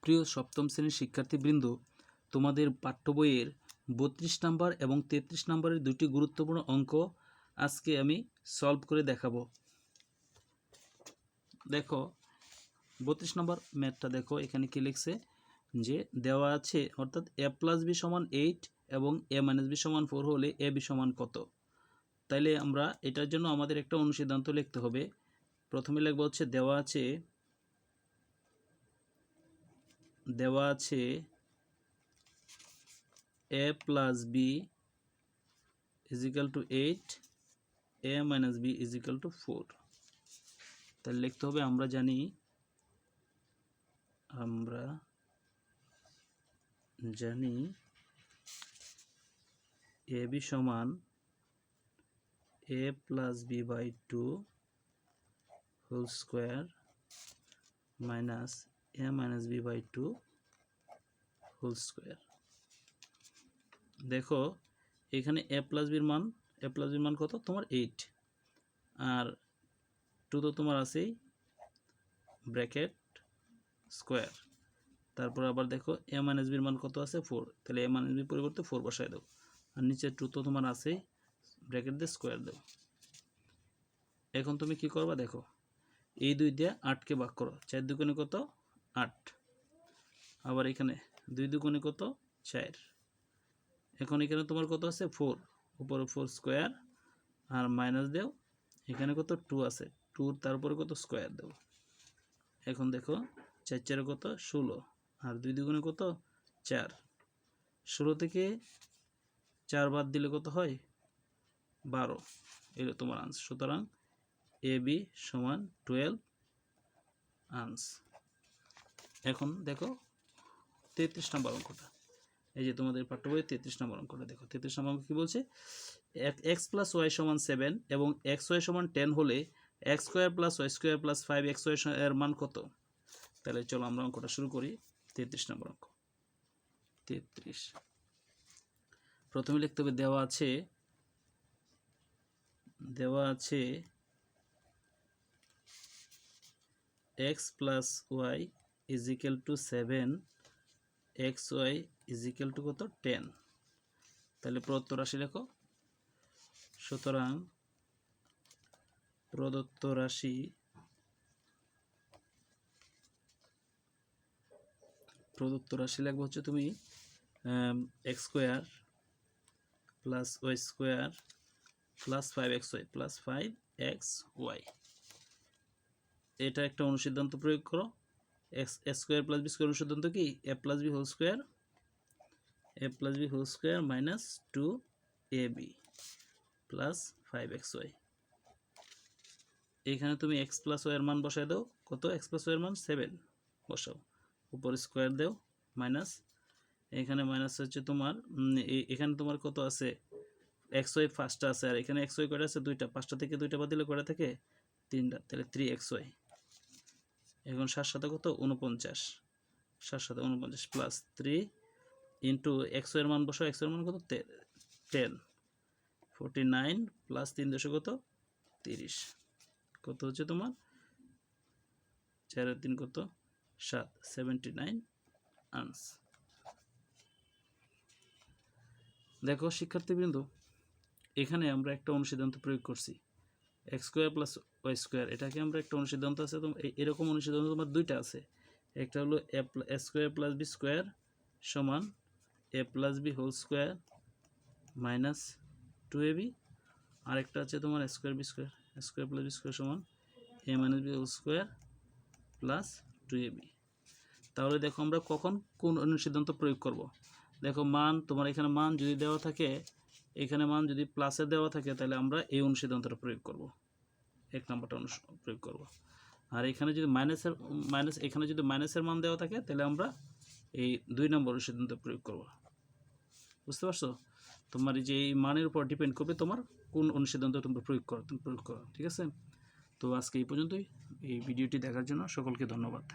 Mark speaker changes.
Speaker 1: প্রিয় সপ্তম শ্রেণীর শিক্ষার্থীবৃন্দ, তোমাদের পাঠ্য বইয়ের 32 নাম্বার এবং 33 নাম্বারের দুটি গুরুত্বপূর্ণ অঙ্ক আজকে আমি সলভ করে দেখাবো। দেখো 32 নম্বর ম্যাথটা দেখো, এখানে কি লিখছে যে দেওয়া আছে অর্থাৎ a + b = 8 এবং a - b = 4 হলে ab সমান কত। তাইলে আমরা এটার জন্য আমাদের একটা অনুসিদ্ধান্ত লিখতে হবে। প্রথমে লিখব হচ্ছে দেওয়া আছে a + b = 8, a - b = 4। তাহলে লিখতে হবে আমরা জানি ab সমান a + b/2 whole square minus a - b/2 whole square. দেখো এখানে a + b এর মান কত তোমার 8, আর 2 তো তোমার আছেই ব্র্যাকেট স্কয়ার। তারপর আবার দেখো a - b এর মান কত আছে 4, তাহলে a - b পরিবর্তে 4 বসায় দাও, আর নিচে 2 তো তোমার আছেই ব্র্যাকেট দিয়ে স্কয়ার দাও। এখন তুমি কি করবা দেখো, এই 2 দিয়ে 8 কে ভাগ করো, 4 দুগুণে কত 8, আবার এখানে 2 দুগুণে কত 4। এখন এখানে তোমার কত আছে 4, উপরে 4 স্কয়ার আর মাইনাস দাও, এখানে কত 2 আছে 2, তার উপরে কত স্কয়ার দাও। এখন দেখো 4 4 কত 16, আর 2 দুগুণে কত 4, 16 থেকে 4 বাদ দিলে কত হয় 12, এটা তোমার আনসার। সুতরাং ab সমান 12 আনসার। এখন দেখো 33 নম্বর অঙ্কটা, এই যে তোমাদের পাঠ্য বইয়ে 33 নম্বর অঙ্কটা দেখো। 33 নম্বর অঙ্ক কি বলছে, x + y = 7 এবং xy = 10 হলে x² + y² + 5xy এর মান কত। তাহলে চলো আমরা অঙ্কটা শুরু করি। 33 নম্বর অঙ্ক। 33 প্রথমে লিখতে হবে দেওয়া আছে x + y = 7, xy = কত 10। তাহলে প্রদত্ত রাশি লেখো। সুতরাং প্রদত্ত রাশি লিখবো হচ্ছে তুমি x² + y² + 5xy + 5xy। এটা একটা অনুসিদ্ধান্ত প্রয়োগ করো। a² + b² অনুসিদ্ধান্ত কি a + b whole square minus 2ab plus 5xy। এখানে তুমি x + y এর মান বসায় দাও, কত x + y এর মান 7 বসাও, উপরে স্কয়ার দাও মাইনাস, এখানে মাইনাস হচ্ছে তোমার এখানে তোমার কত আছে xy ফার্স্টটা আছে, আর এখানে xy কয়টা আছে 2টা, 5টা থেকে 2টা বাদ দিলে কয়টা থাকে 3টা, তাহলে 3xy। এখন 7 7 কত 49, 7 7 49 প্লাস 3 ইন্টু xy এর মান বসাও, xy এর মান কত 10, 49 প্লাস 3 দশে কত 30, কত হচ্ছে তোমার 4 আর 3 কত 7, 79 আনসার। দেখো শিক্ষার্থীবৃন্দ, এখানে আমরা একটা অনুসিদ্ধান্ত প্রয়োগ করছি x² + y², এটাকে আমরা একটা অনুসিদ্ধান্ত আছে, এরকম অনুসিদ্ধান্ত তোমার দুইটা আছে। একটা হলো a² + b² সমান a + b whole square minus 2ab, আরেকটা আছে তোমার a² + b² সমান a - b whole square plus 2ab। তাহলে দেখো আমরা কখন কোন অনুসিদ্ধান্ত প্রয়োগ করব। দেখো মান তোমার এখানে মান যদি দেওয়া থাকে, এখানে মান যদি প্লাসে দেওয়া থাকে, তাহলে আমরা এই অনুসিদ্ধান্তটা প্রয়োগ করব, 1 নম্বরটা প্রয়োগ করব। আর এখানে যদি এখানে যদি মাইনাসের মান দেওয়া থাকে, তাহলে আমরা এই 2 নম্বর অনুসিদ্ধান্ত প্রয়োগ করব। বুঝতে পারছো? তোমার এই যে এই মানের উপর ডিপেন্ড করবে তোমার কোন অনুসিদ্ধান্ত তোমরা প্রয়োগ করো, ঠিক আছে? তো আজকে এই পর্যন্তই। এই ভিডিওটি দেখার জন্য সকলকে ধন্যবাদ।